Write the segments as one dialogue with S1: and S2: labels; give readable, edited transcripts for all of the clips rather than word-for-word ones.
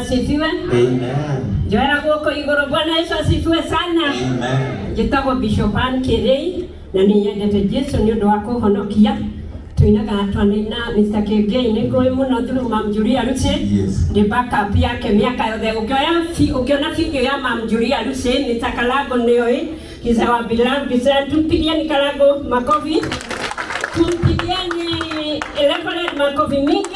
S1: asifiwe.
S2: Amen.
S1: Joera goko igoro Bwana Yesu asifiwe sana.
S2: Amen.
S1: Jitagwo Bishop Kirei na niyendete Jesu ni undu wa kuhonokia. Tuinaga twanina Mr. Kegei ningoi muno through Mam Julia Luce.
S2: Yes.
S1: The backup yake miaka yothe ukiona video ya Mam Julia Luce ni takalago nioi. He's our beloved. Tumpigieni Kalago makofi. Tumpigieni Elefant makofi mingi.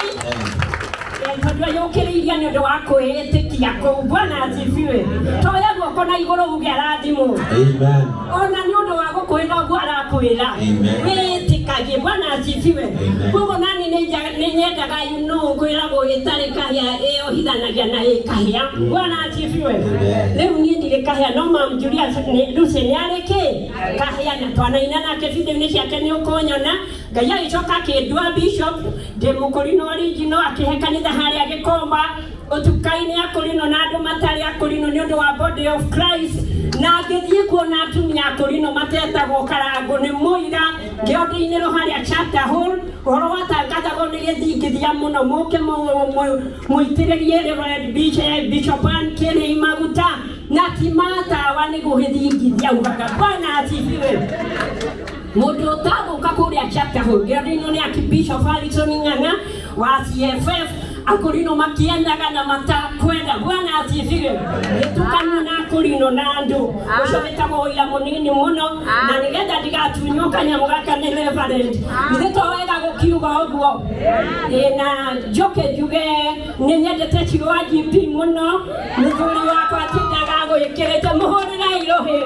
S1: Tondwa yokiriria ni undu wa kwitikia ko Bwana asifiwe. Toya guoko na iguru ugerathimo.
S2: Amen.
S1: Ona ni undu wa gukwira gwara kwira.
S2: Amen.
S1: Witikagie Bwana asifiwe. Kugo nani ni nyendaga kwira go gitari kahia iyo hithanagia na kahia. Bwana asifiwe. Leo ni ndige kahia no Mam Julia Luce ni areke kahia na twanaina nake video ni ciake ni ukonyona. Ngai icoka kindwa Bishop de mukorino original akihekanitha haria gikomba utukaini akorino na andu matari akorino ni undu wa body of Christ na ngithie kuona atumia akorino matetagwo karango ni muira ngiondiiniro haria chapter hall horo watangathagwo ni githingithia muno muke muitiririe Reverend Bishop Kirei maguta na timata wani guhithingithia ugaga Bwana asifiwe. Mundu utaguka kuria chapter hall ngiondiiniro ni Bishop Alison Ng'ang'a wa CFF akorino makiendaga na matakwenda Bwana asifiwe. Nitukana na akorino na andu ushobetagwo ira munini muno na nigetha ndigatunyoka nyamugaka ni Reverend nithito wega gukiuga uguo na joke juge ni nyendete Shiru GP muno muthuri wakwa atindaga gwikirite muhurira irohi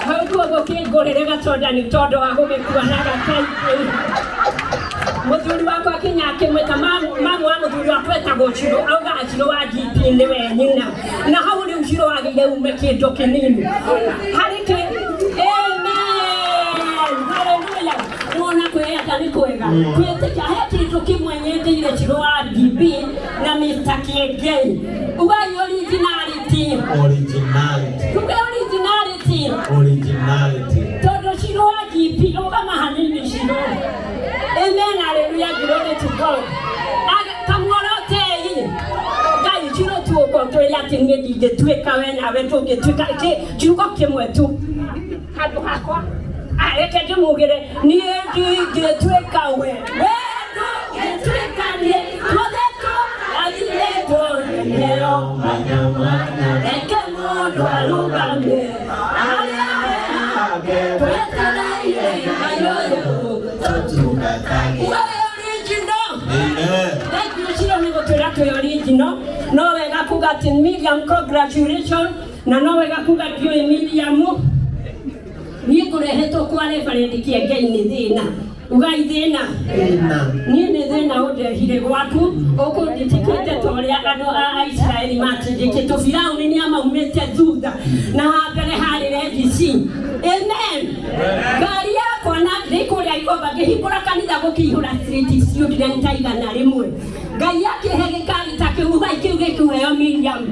S1: hauko gukingurire gatonda ni tondo wa gugikua na gakai muthuri wakwa kinyake mweta mamu wa muthuri wakwa etagwo Shiru auga Shiru GP ni we nyina na hau ni Shiru wagire ume kindu kinini harike. Amen. Hallelujah. Muona kweta ni kwega kweteka heti tukimwenyete ile Shiru GP na Mr. Kegei ugai originality todo Shiru GP uga mahanini Shiru. Amen. Hallelujah. Glory to God. Kamworote yi. Gai Shiru tuoko tuya tingedi getweka wena wetu getweka chuko kimwe tu. Hadu hakwa. Areke jumugire ni getweka we. Wetu getweka ni kodeko alileto leo manyamana. Eke modo alugame. No wega kugati Miriam, congratulations. Na no wega kugati Miriam. Ni kureheto kwa Reverend Kegei ni thina. Ugai thina. Ni thina udehire gwaku. Oko nditikite toria ando a Israeli matindikito Firauni ni amaumete thutha. Na mbere hari Rebisi. Amen. Gari yako na ndikuria igomba ngihikura kanitha gukihura street student ntaiga na rimwe. Ngai yake hege kari take ugai kiuge kuheo Miriam.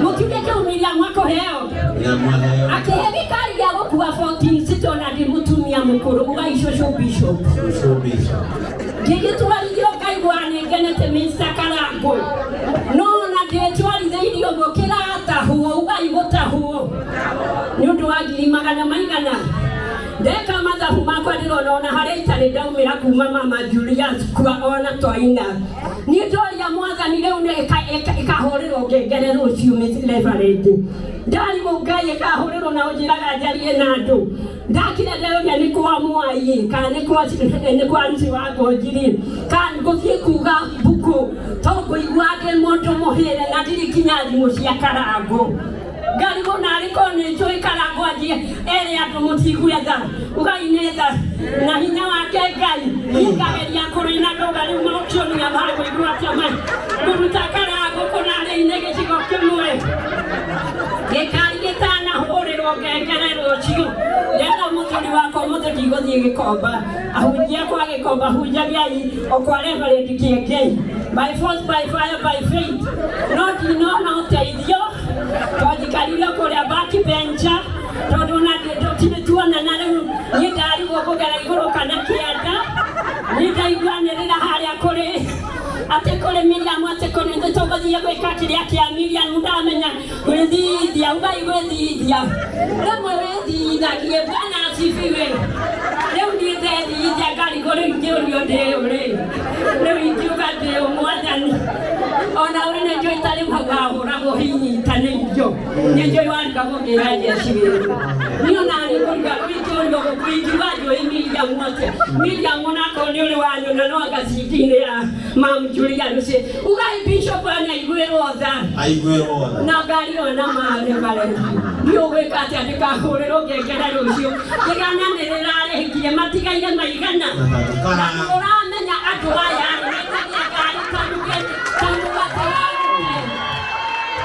S1: Mukiuge ku Miriam wako heo. Akihege kari ya gukua 14 sito na ndi Mutumia mukuru ugai shosho Bishop. Gigi tuwalithio Ngai bwane ngenete Mr. Kalago. No na ndetwalithio gukira atahuo ugai gutahuo. Ni undu wa ngiri magana maigana. Ndeka mathabu makwa ndirona haria itari ndaumira kuma Mama Julius kwa ona twaina. Ni ndoria mwathani riu ni ikahurirwo ngengererwo ciu Reverend. Ndari Ngai ikahurirwo na ujiraga njarie na andu. Ndakire ndauria ni kwa mwai kana ni kwa ruci wa ngonjiri kana nguthie kuga buku tongo igwage mundu muhire na ndirikinya thimu cia Karago. Gari bona ariko ni joy Karago aje ere andu mutigwetha ugainetha na hinya wake Ngai ikageria kurina ndoga riu maukio ni abago igwa chama kuruta Karago kuna ri nege cigo kimwe gekari getana horirwo ngengererwo cio ndena muthuri wako muthuri guthie gikomba ahunjia kwa gikomba hunjagiai okwa Reverend Kegei by force by fire by faith not no teithio twajikarire kuria backbencher tondu na tutuana na riu ni ndari gukugera iguru kana kianda ni ndaiguanirira haria kuri atekole Miriam atekole ndetoka dia kwekati yake ya Miriam ndamenya kwethithia ugai kwethithia lemwe wethithia kie bana asifiwe leo ndiye thithia gari kole ndio ndio leo ikiuka ndio mwathani ona wene ndio itali magahura gohinyi tanejo ndio yalika kugira Yesu niyo nani kuliga ndio kuijiwajo Miriam mwote Miriam onako ndio wanyo na no akasitine ya Mam Julia nse ugai bishop ana igweroza na gari ona mare vale ndio wekati atika horero gekera rusio yegana nerare hikie matika ile maigana ora menya atwaya netakia gari tanuka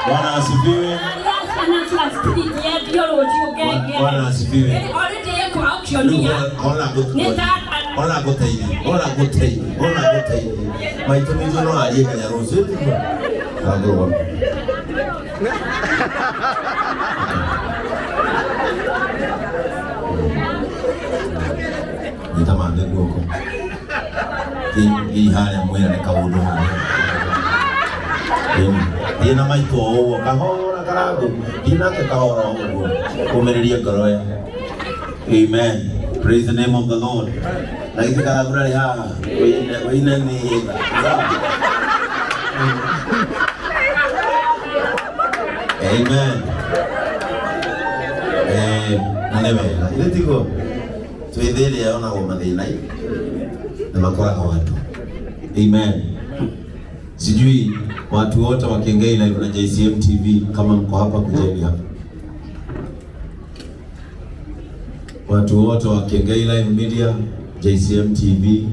S2: Bwana asifiwe. Bwana asifiwe. Ona gotaidi. Maitumi no aje kanya rose. Agro. Nitamande goko. Hii hali mwera ni kaudo. Dina maito o kahora karago dina ke kahora o komeria goroya. Amen. Praise the name of the Lord. Like the kabra ya wina ni Amen. Anyway, let's go. Tuidhili yaona kwa madhina na makora kwa watu. Amen. Sijui watu wote wa Kengei Live na JCM TV kama mko hapa kujeni hapa. Watu wote wa Kengei Live Media, JCM TV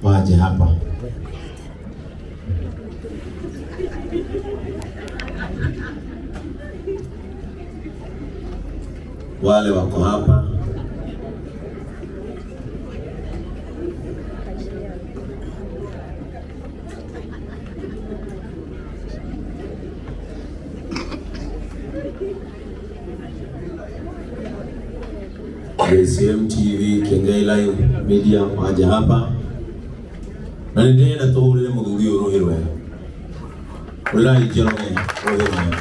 S2: waje hapa. Wale wako hapa JCM TV, Kengei Live Media waje hapa. Na ndena tohurire mugugi uruhirwe. Ulai jeroge uruhirwe.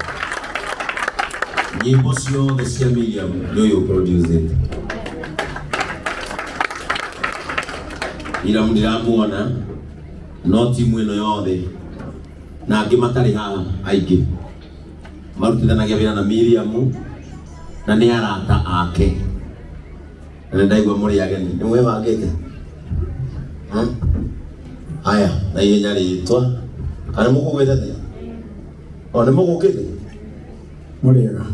S2: Nyimbo ciothe cia Miriam ndio produce it. Ira ndiramuona no timu ino yothe na angi matari haha aingi marutithanagia wira na Miriam na ni arata ake. Ndaigwa muri ageni ni mwe wagete haya na yenya ritwa kana mukugwetete ona mukugete
S3: muriega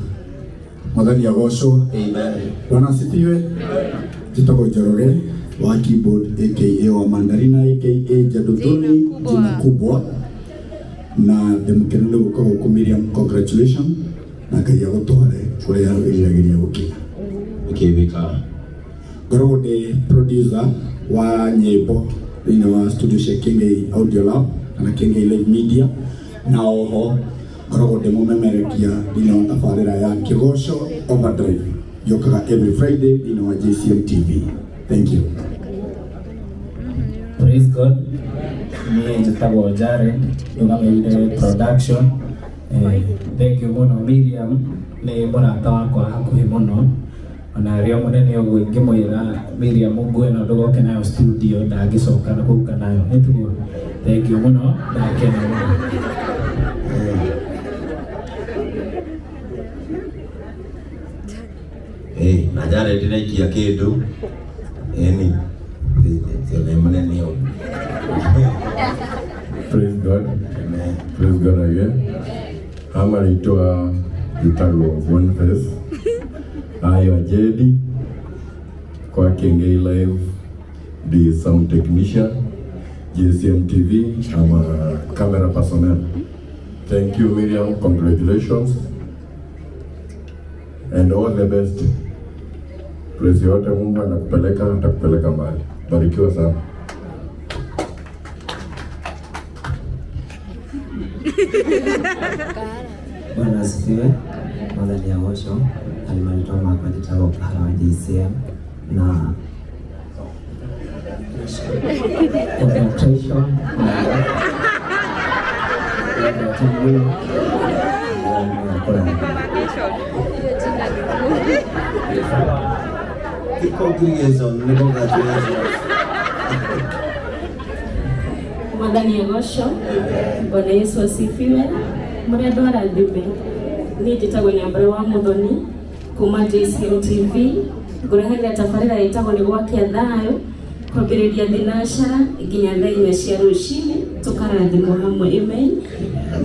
S3: magani agoco.
S2: Amen.
S3: Bwana asifiwe. Jitoko Njoroge wa keyboard aka wa Mandarina aka Jadutuni jina kubwa na demkenendo kwa Miriam, congratulations na kaya gotware kuri ya iragiria gukinya
S2: ikibika.
S3: Ngoragwo ndi producer wa nyimbo thĩinĩ wa studio cia Kengei Audio Lab kana Kengei Live Media, na oho ngoragwo ndi mũmemerekia thĩinĩ wa tabarĩra ya Kigoco Overdrive yokaga every Friday thĩinĩ wa JCM TV. Thank you.
S4: Praise God. Mimi njitagwo Jare ndugamĩrire production. Thank you muno Miriam, nĩ mũrata wakwa hakuhĩ mũno. Ona rio munene ogwo ngimwira Miriam ngwe na ndugoke nayo studio ndagicoka na kuuka nayo nitugo. Thank you muno ndakena muno.
S2: Na Jare ndinaikia kindu eni tele munene yo.
S5: Praise God.
S2: Amen.
S5: Praise God again. Amaritwa Itago Boniface. Ayo Jedi kwa Kengei Live, the sound technician, JCM TV, I'm a camera personnel. Thank you Miriam, congratulations and all the best. Praise yote Mungu atakupeleka mbali. Barikiwa sana.
S6: Bwana asifiwe. Mwadhani ya osho alimanitoma kwa jitago kahara wa JCM na
S4: Congratulations.
S1: Mwadhani Agosho, Bwana Yesu asifiwe. Murendo arathime. Ni njitagwo Nyambura wa Muthoni kuma JCM TV. Ngũrehagira tabarĩra ĩtagwo nĩ gwakia thayũ kwambĩrĩria thinacara nginya thaa 4 cia rũcinĩ tũkarathimwo hamwe. Amen.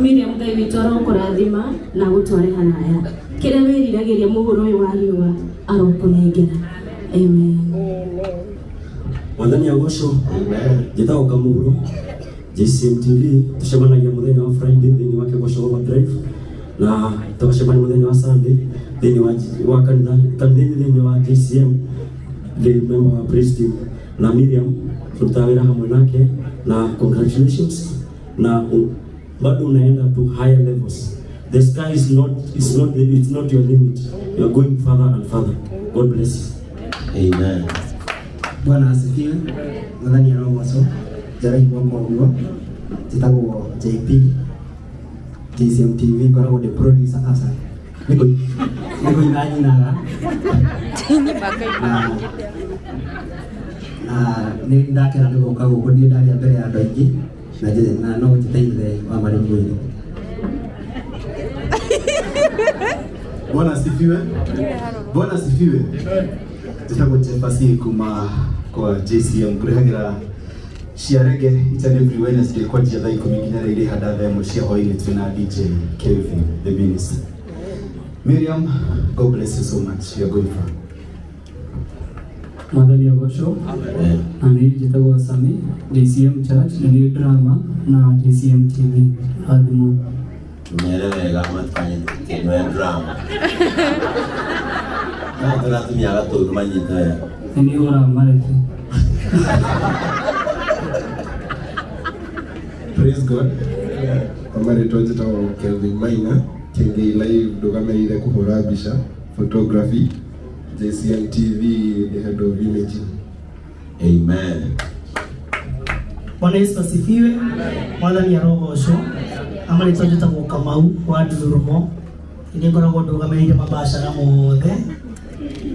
S1: Miriam Ngai witũ arokũrathima na gũtware haraya. Kĩrĩa wĩriragĩria mũhuro ũyũ wa riũa arokũnengera. Amen.
S6: Mwadhani Agosho, njĩtagwo Kamuro, JCM TV, tucemanagia mũthenya wa Friday thĩinĩ wa Kĩgosho Overdrive na tũgacemania mũthenya wa Sunday thĩinĩ wa kanitha-inĩ thĩinĩ wa JCM, the member wa praise team na Miriam tutaga wĩra hamwe nake na congratulations na bado unaenda to higher levels. The sky is not your limit. You are going further and further. God bless you.
S2: Amen.
S7: Bwana asifiwe. Mwadhani Agosho, jarai mwako huo. Jitagwo JP, JCM TV, ngoragwo ndĩ producer asa. Niko inanyinaga. Nĩ ndakena nĩ gũka gũkũ ndiĩ ndaria mbere ya andũ aingĩ na no njiteithie wa marĩngũ-inĩ.
S3: Bwana asifiwe. Bwana asifiwe. Jitagwo Jefasi kuma kwa JCM ngũrehagira cia rege each and every Wednesday kwa njia thaa 10 nginya rĩrĩ handa thaa 1 cia hwaĩ-inĩ twĩna DJ Kevin the minister. Miriam, God bless you so much. You are going far.
S4: Mwadhani Agosho, ani njĩtagwo Sami, JCM Church, nĩ drama na JCM TV. Adhimu.
S2: Tumeeleweka matufanye tendo ya drama. Na tunatumia gato manyita ya.
S4: Ni ora marete.
S5: Praise God. Amare twajita wa Kelvin Maina, Kenge live Kurugamia kuhura bisha, photography, JCM TV, the head of imaging.
S2: Amen.
S8: Bwana Yesu asifiwe. Mwadhani Agosho, amare twajita wa Kamau wa Durumo, ndi ngoragwo ndũgamĩrĩire mabashara mothe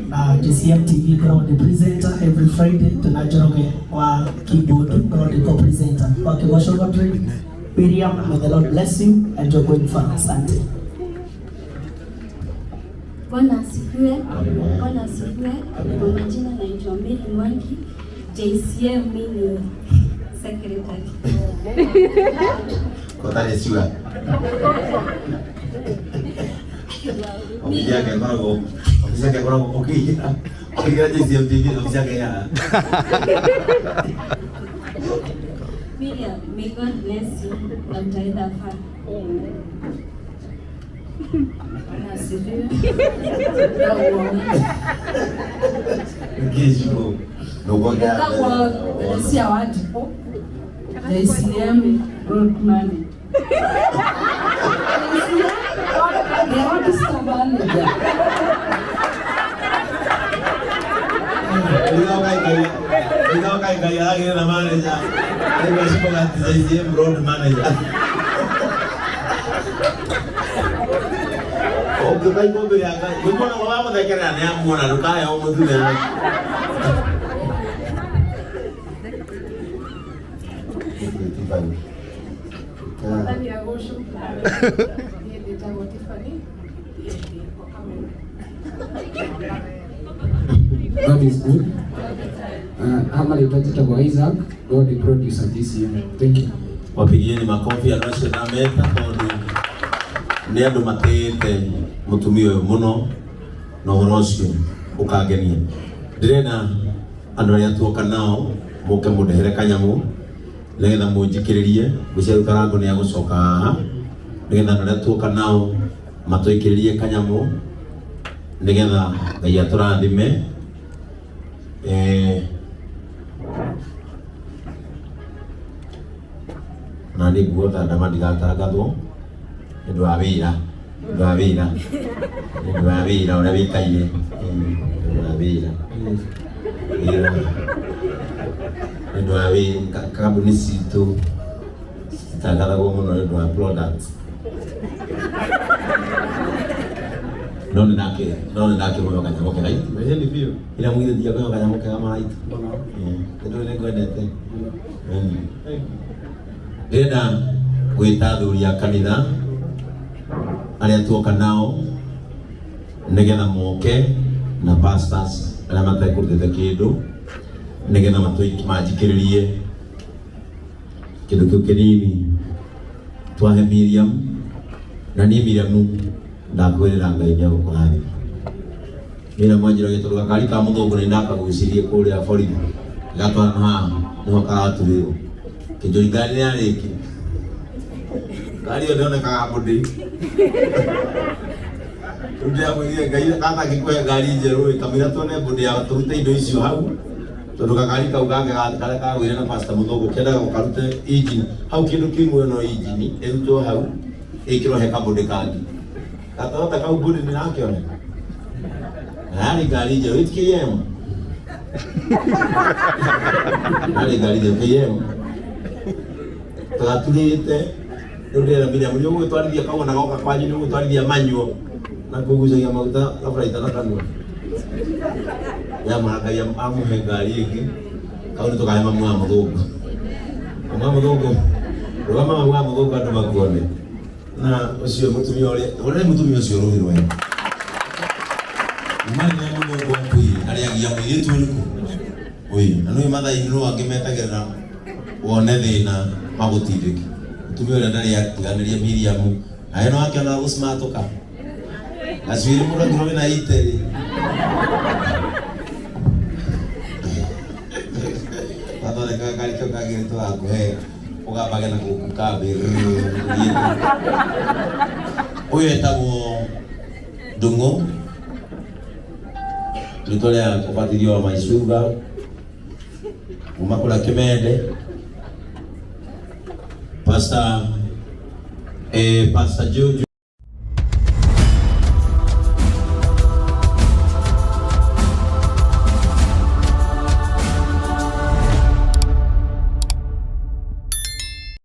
S8: na JCM TV ngoragwo ndĩ presenter every Friday. Tuna Njoroge wa keyboard ngoragwo ndĩ co-presenter wa Kĩgosho Overdrive. Miriam, may the Lord bless you and you're going far. Asante.
S9: Bwana asifiwe. Bwana asifiwe. Kwa majina naitwa Miriam Mwangi, JCM mimi secretary.
S2: Kota nesiwa. Ofisia ke kono okija JCM TV ofisia ke ya.
S9: Miriam, may God bless you na mtaenda far. Bwana asifiwe.
S2: Kesho nogoga
S10: kwa sia watu JCM road money. They want to stop on it.
S2: Ikaw kay kaya lagi na manager. Ay kasi po nga JCM road manager. Okay, kay mo biya ka. Yung mo na wala mo dahil kaya na mo na kaya mo din na.
S10: Mwadhani Agosho. Ndiye nitago Tiffany.
S7: God is good. Amare twajita wa Isaac, God the producer JCM. Thank you.
S2: Wapigieni makofi ya rasho na meta tondu ni andu matete mutumia uyu muno na uhoro ucio ukangenia. Ndirenda andu aria tuoka nao muke mundehere kanyamu nigetha munjikiririe Guciari Karango ni agucoka haha nigetha andu aria tuoka nao matwikiririe kanyamu nigetha Ngai aturathime. Na nĩ nguota ndama ndigatangathwo nĩ ũndũ wa wĩra ũrĩa wĩkaire nĩ ũndũ wa wĩra Ndio awe kambuni situ tagala kwa muno ndio products none nake mwe kanyamoke right mwenye ndio ila mwingine ndio kwa kanyamoke kama right ndio ile gwendete Eda gwita thuri ya kanitha aria tuoka nao nigetha moke na pastors aria matekutete kindu nigetha manjikiririe kindu kiu kinini twahe Miriam na ni Miriam ndakwirira Ngai ni agukurathima. Miriam wanjira gituru gakari ka muthungu ni ndakagucirie kuria borithi gatwana haha niho karaturirwo kijuri ngari ni ariki ngari yo ndonekaga mundi ndia mwirie Ngai kata gikwe ngari njeru kamira tuone mundi ya turute indo icio hau tondu gakari kau gange kare kagwire na pastor muthungu kendaga gukarute engine hau kindu kimwe no engine erutwo hau ikiro heka mundi kangi katota kau mundi ni nakione nani ngari njeru itikiyemo nani ngari njeru kiyemo tugaturite ndera Miriam nyo gutwarithia kagona goka kwanyu ni gutwarithia manyuo na kugucagia maguta gaburaita na kanua ya marakaia amuhe ngari ingi kau ni tukahe mamu wa muthungu rugama wa muthungu andu makuone na ucio mutumia uri mutumia ucio ruhirwe mani na muthungu akui ariagia mwiritu uriku oi anu mathai no angimetagirira wone thina magutindiki mutumia uri ndari atiganirie Miriam ayo no akiona gusmatoka aswiri muno ngiro na iteri Padre kagari kagari to akuhe ugabage na kukabe uyu etagwo Ndungu tutolea kufatiliwa maisuga umakula Kimende Pastor Jojo